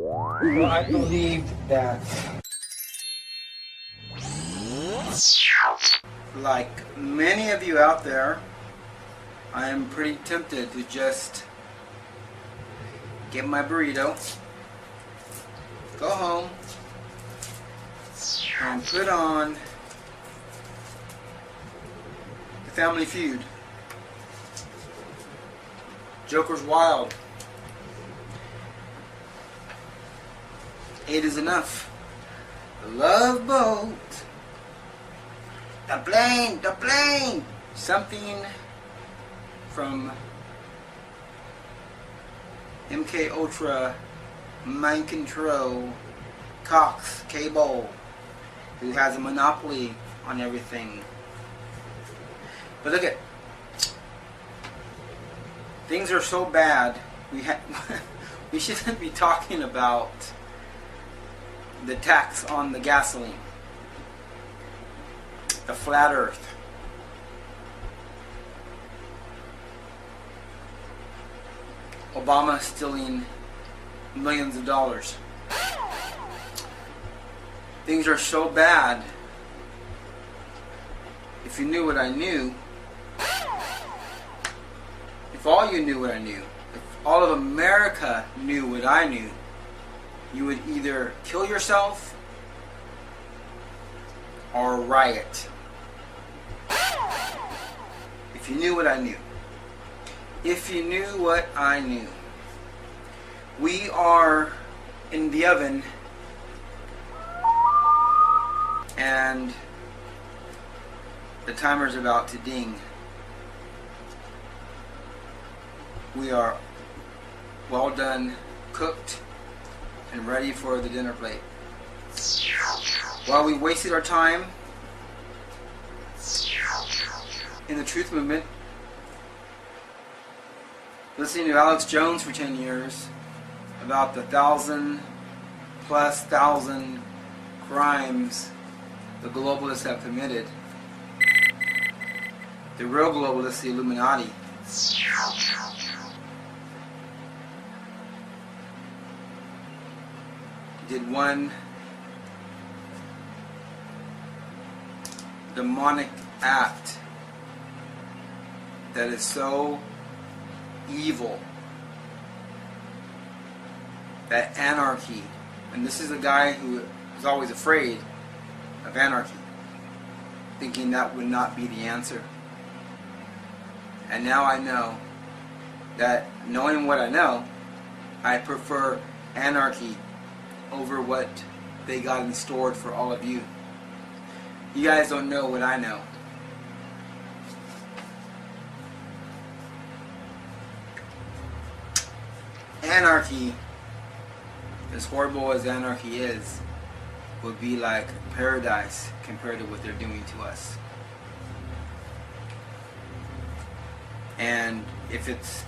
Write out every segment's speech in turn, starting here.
Well, I believe that, like many of you out there, I am pretty tempted to just get my burrito, go home, and put on the Family Feud. Joker's Wild. 8 is enough. The Love Boat. The plane, the plane. Something from MK Ultra, Mind Control, Cox, Cable, who has a monopoly on everything. But look at, things are so bad. We shouldn't be talking about the tax on the gasoline, the flat earth, Obama stealing millions of dollars. Things are so bad. If you knew what I knew, if all you knew what I knew, if all of America knew what I knew, you would either kill yourself or riot. If you knew what I knew. If you knew what I knew. We are in the oven, and the timer's about to ding. We are well done, cooked, and ready for the dinner plate. While we wasted our time in the truth movement, listening to Alex Jones for 10 years about the 1,000+ crimes the globalists have committed. The real globalists, the Illuminati. Did one demonic act that is so evil, that anarchy, and this is a guy who is always afraid of anarchy, thinking that would not be the answer. And now I know that, knowing what I know, I prefer anarchy over what they got in store for all of you. You guys don't know what I know. Anarchy, as horrible as anarchy is, would be like paradise compared to what they're doing to us. And if it's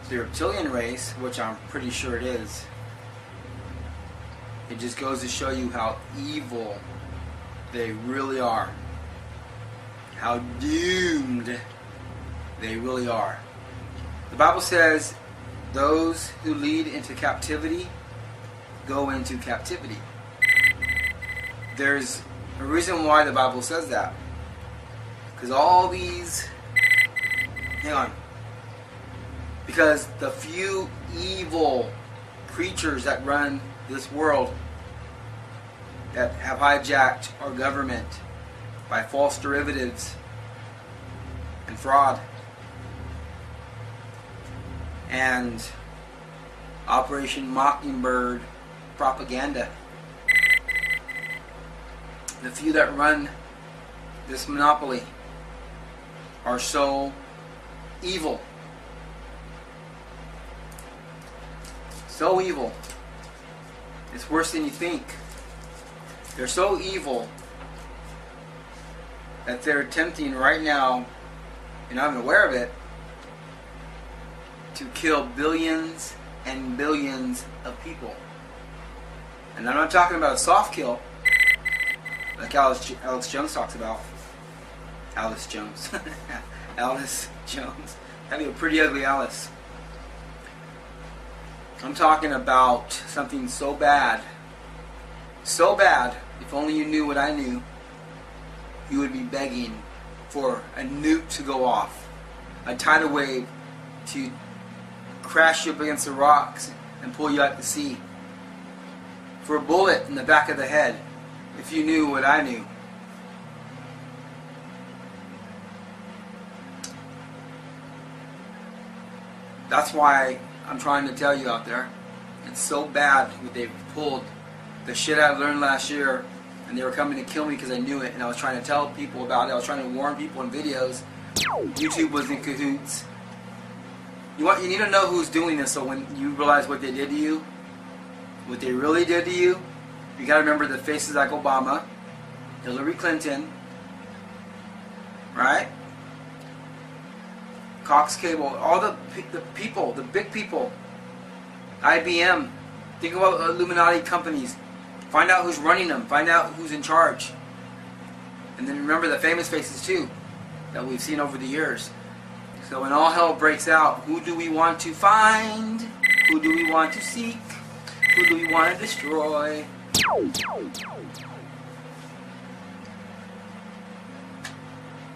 the reptilian race, which I'm pretty sure it is, it just goes to show you how evil they really are. How doomed they really are. The Bible says, those who lead into captivity go into captivity. There's a reason why the Bible says that. Because all these... Hang on. Because the few evil creatures that run this world, that have hijacked our government by false derivatives and fraud and Operation Mockingbird propaganda, the few that run this monopoly are so evil. So evil. It's worse than you think. They're so evil that they're attempting right now, and I'm aware of it, to kill billions and billions of people. And I'm not talking about a soft kill, like Alex Jones talks about. Alice Jones. Alice Jones. That'd be a pretty ugly Alice. I'm talking about something so bad, if only you knew what I knew, you would be begging for a nuke to go off, a tidal wave to crash you up against the rocks and pull you out to sea, for a bullet in the back of the head, if you knew what I knew. That's why I'm trying to tell you out there, it's so bad what they've pulled. The shit I learned last year, and they were coming to kill me because I knew it, and I was trying to tell people about it. I was trying to warn people in videos. YouTube was in cahoots. You need to know who's doing this, so when you realize what they did to you, what they really did to you, you got to remember the faces like Obama, Hillary Clinton, right? Cox Cable, all the people, the big people, IBM. Think about Illuminati companies. Find out who's running them. Find out who's in charge. And then remember the famous faces too, that we've seen over the years. So when all hell breaks out, who do we want to find? Who do we want to seek? Who do we want to destroy?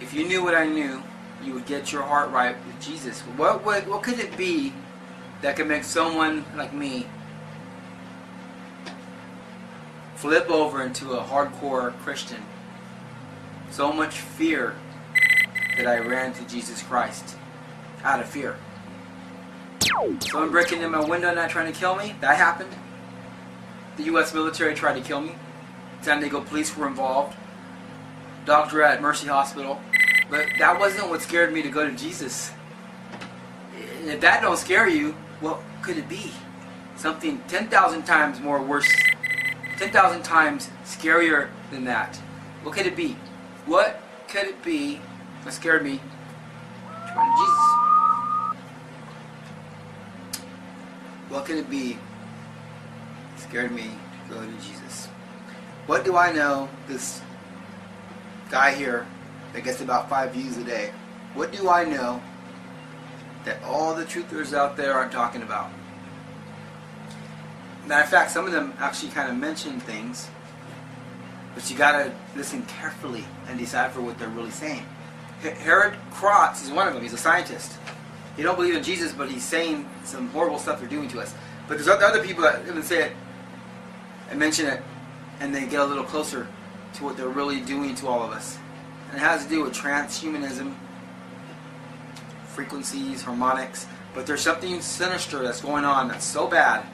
If you knew what I knew, you would get your heart right with Jesus. What could it be that could make someone like me flip over into a hardcore Christian? So much fear that I ran to Jesus Christ out of fear. Someone breaking in my window and not trying to kill me, that happened. The U.S. military tried to kill me. San Diego police were involved. Doctor at Mercy Hospital. But that wasn't what scared me to go to Jesus. And if that don't scare you, what could it be? Something 10,000 times more worse, 10,000 times scarier than that. What could it be? What could it be that scared me to run to Jesus? What could it be that scared me to go to Jesus? What do I know this guy here that gets about 5 views a day? What do I know that all the truthers out there aren't talking about? Matter of fact, some of them actually kind of mention things, but you gotta listen carefully and decipher what they're really saying. Herod Krotz is one of them. He's a scientist. He don't believe in Jesus, but he's saying some horrible stuff they're doing to us. But there's other people that even say it and mention it, and they get a little closer to what they're really doing to all of us. And it has to do with transhumanism, frequencies, harmonics. But there's something sinister that's going on that's so bad.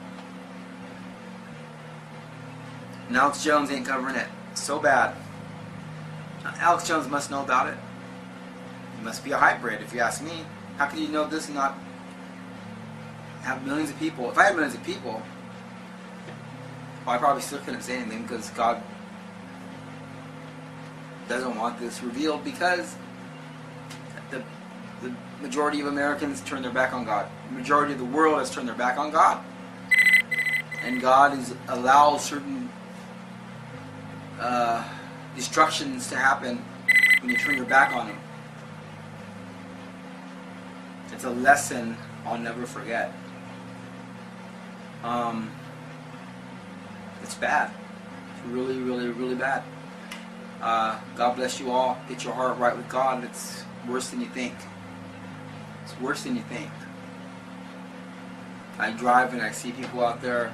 And Alex Jones ain't covering it. It's so bad. Now, Alex Jones must know about it. He must be a hybrid, if you ask me. How can you know this and not have millions of people? If I had millions of people, well, I probably still couldn't say anything because God doesn't want this revealed, because the majority of Americans turn their back on God. The majority of the world has turned their back on God. And God allows certain destructions to happen when you turn your back on Him. It's a lesson I'll never forget. It's bad. It's really, really, really bad. God bless you all. Get your heart right with God. It's worse than you think. It's worse than you think. I drive and I see people out there,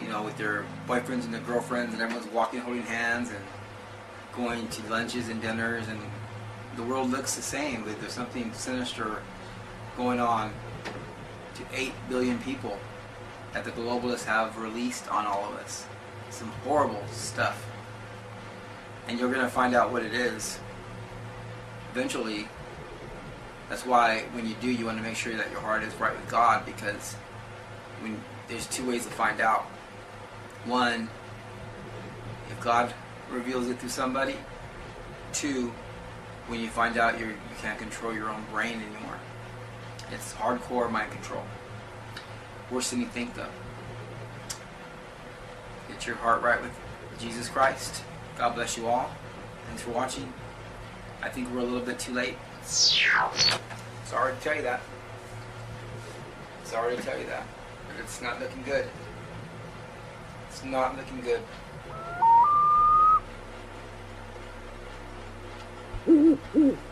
you know, with their boyfriends and their girlfriends, and everyone's walking holding hands and going to lunches and dinners, and the world looks the same, but there's something sinister going on to 8 billion people that the globalists have released on all of us. Some horrible stuff. And you're going to find out what it is eventually. That's why when you do, you want to make sure that your heart is right with God, because there's 2 ways to find out. One, if God reveals it through somebody. 2, when you find out you can't control your own brain anymore. It's hardcore mind control. Worse than you think, though. Get your heart right with Jesus Christ. God bless you all. Thanks for watching. I think we're a little bit too late. Sorry to tell you that. Sorry to tell you that. But it's not looking good. It's not looking good. Mm-hmm.